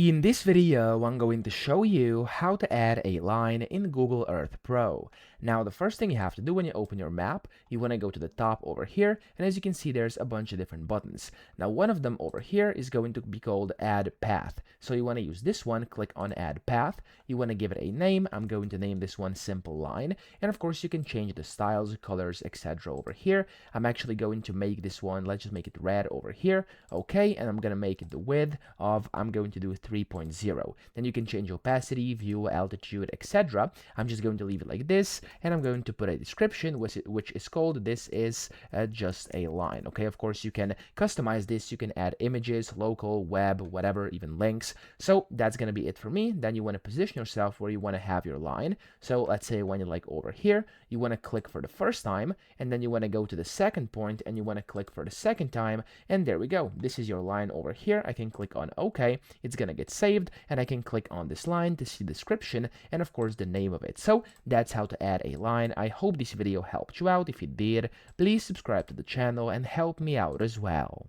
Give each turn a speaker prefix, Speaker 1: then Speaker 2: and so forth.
Speaker 1: In this video, I'm going to show you how to add a line in Google Earth Pro. Now, the first thing you have to do when you open your map, you want to go to the top over here, and as you can see, there's a bunch of different buttons. Now, one of them over here is going to be called Add Path. So you want to use this one, click on Add Path. You want to give it a name. I'm going to name this one Simple Line. And of course, you can change the styles, colors, etc. over here. I'm actually going to make this one, let's just make it red over here. Okay, and I'm going to make it the width of, I'm going to do 3.0. Then you can change opacity, view, altitude, etc. I'm just going to leave it like this, and I'm going to put a description which is called this is just a line. Okay, of course you can customize this. You can add images, local, web, whatever, even links. So that's going to be it for me. Then you want to position yourself where you want to have your line. So let's say when you're like over here, you want to click for the first time, and then you want to go to the second point and you want to click for the second time, and there we go. This is your line over here. I can click on OK. It's going to get saved, and I can click on this line to see the description and of course the name of it. So that's how to add a line. I hope this video helped you out. If it did, please subscribe to the channel and help me out as well.